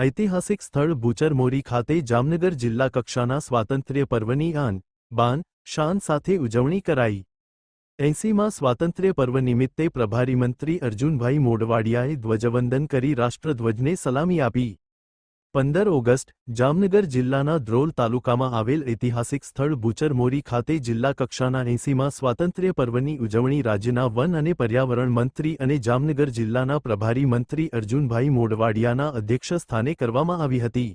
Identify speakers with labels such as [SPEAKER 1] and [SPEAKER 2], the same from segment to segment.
[SPEAKER 1] ઐતિહાસિક સ્થળ ભૂચરમોરી ખાતે જામનગર જિલ્લા કક્ષાના સ્વાતંત્ર્ય પર્વની આન, બાન, શાન સાથે ઉજવણી કરાઈ। 80મા સ્વાતંત્ર્ય પર્વ નિમિત્તે પ્રભારી મંત્રી અર્જુનભાઈ મોઢવાડિયાએ ધ્વજવંદન કરી રાષ્ટ્રધ્વજને સલામી આપી। 15 ઓગસ્ટ જામનગર જિલ્લાના ધ્રોલ તાલુકામાં આવેલ ઐતિહાસિક સ્થળ ભૂચરમોરી ખાતે જિલ્લા કક્ષાના 80મા સ્વાતંત્ર્ય પર્વની ઉજવણી રાજ્યના વન અને પર્યાવરણ મંત્રી અને જામનગર જિલ્લાના પ્રભારી મંત્રી અર્જુનભાઈ મોઢવાડિયાના અધ્યક્ષસ્થાને કરવામાં આવી હતી।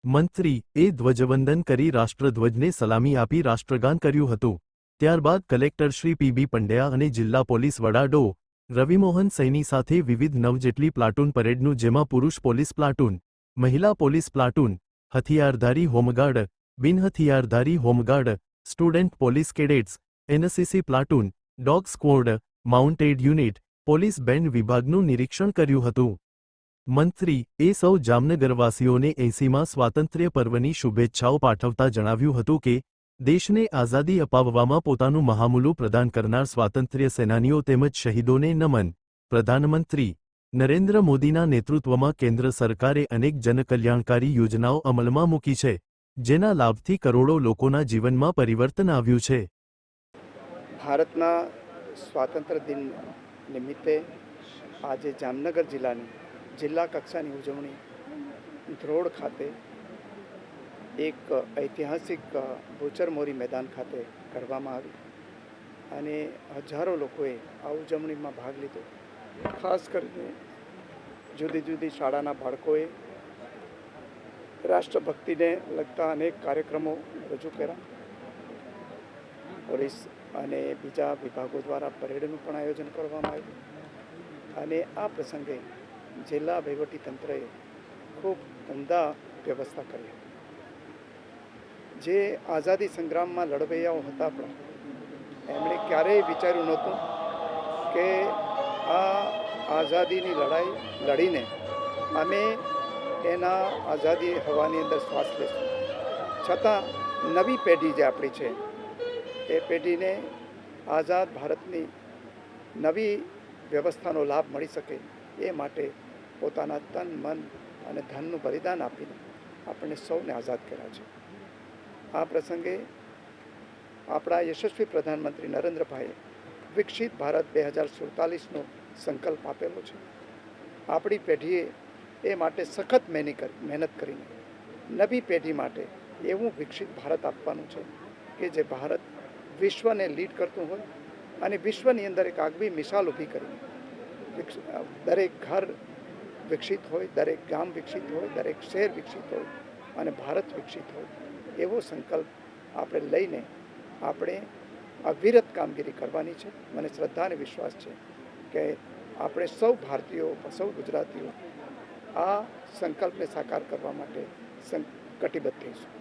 [SPEAKER 1] મંત્રીએ ધ્વજવંદન કરી રાષ્ટ્રધ્વજને સલામી આપી રાષ્ટ્રગાન કર્યું હતું। ત્યારબાદ કલેક્ટર શ્રી પીબી પંડ્યા અને જિલ્લા પોલીસ વડા ડો. રવિમોહન સૈની સાથે વિવિધ 9 જેટલી પ્લાટૂન પરેડનું જેમાં પુરુષ પોલીસ પ્લાટૂન, મહિલા પોલીસ પ્લાટૂન, હથિયારધારી હોમગાર્ડ, બિનહથિયારધારી home guard, student police cadets, NCC platoon, dog squad, mounted unit, police band વિભાગનું નિરીક્ષણ કર્યું હતું। મંત્રીએ સૌ જામનગરવાસીઓને 80મા સ્વાતંત્ર્ય પર્વની શુભેચ્છાઓ પાઠવતા જણાવ્યું હતું કે દેશને આઝાદી અપાવવામાં પોતાનું મહામૂલું પ્રદાન કરનાર સ્વાતંત્ર્ય સેનાનીઓ તેમજ શહીદોને નમન। પ્રધાનમંત્રી નરેન્દ્ર મોદીના નેતૃત્વમાં કેન્દ્ર સરકારે અનેક જનકલ્યાણકારી યોજનાઓ અમલમાં મૂકી છે, જેના લાભથી કરોડો લોકોના જીવનમાં પરિવર્તન આવ્યું છે।
[SPEAKER 2] ભારતના સ્વાતંત્ર્ય દિન નિમિત્તે આજે જામનગર જિલ્લાની જિલ્લા કક્ષાની ઉજવણી ધ્રોળ ખાતે એક ઐતિહાસિક ભૂચરમોરી મેદાન ખાતે કરવામાં આવી અને હજારો લોકોએ આ ઉજવણીમાં ભાગ લીધો। ખાસ કરીને જુદી જુદી શાળાના બાળકોએ રાષ્ટ્રભક્તિને લગતા અનેક કાર્યક્રમો રજૂ કર્યા। પોલીસ અને બીજા વિભાગો દ્વારા પરેડનું પણ આયોજન કરવામાં આવ્યું અને આ પ્રસંગે જિલ્લા વહીવટીતંત્રએ ખૂબ ઉમદા વ્યવસ્થા કરી હતી। જે આઝાદી સંગ્રામમાં લડવૈયાઓ હતા આપણા, એમણે ક્યારેય વિચાર્યું નહોતું કે આ આઝાદીની લડાઈ લડીને અમે એના આઝાદી હવાની અંદર શ્વાસ લેશું, છતાં નવી પેઢી જે આપણી છે એ પેઢીને આઝાદ ભારતની નવી વ્યવસ્થાનો લાભ મળી શકે એ માટે પોતાના તન, મન અને ધનનું બલિદાન આપીને આપણને સૌને આઝાદ કર્યા છે। આ પ્રસંગે આપણા યશસ્વી પ્રધાનમંત્રી નરેન્દ્રભાઈએ વિકસિત ભારત 2047નો સંકલ્પ આપેલો છે। આપણી પેઢીએ એ માટે સખત મહેનત કરીને નવી પેઢી માટે એવું વિકસિત ભારત આપવાનું છે કે જે ભારત વિશ્વને લીડ કરતું હોય અને વિશ્વની અંદર એક આગવી મિસાલ ઊભી કરીને દરેક ઘર વિકસિત હોય, દરેક ગામ વિકસિત હોય, દરેક શહેર વિકસિત હોય અને ભારત વિકસિત હોય એવો સંકલ્પ આપણે લઈને આપણે અવિરત કામગીરી કરવાની છે। મને શ્રદ્ધા અને વિશ્વાસ છે કે આપણે સૌ ભારતીયો, સૌ ગુજરાતીઓ આ સંકલ્પને સાકાર કરવા માટે કટિબદ્ધ થઈશું।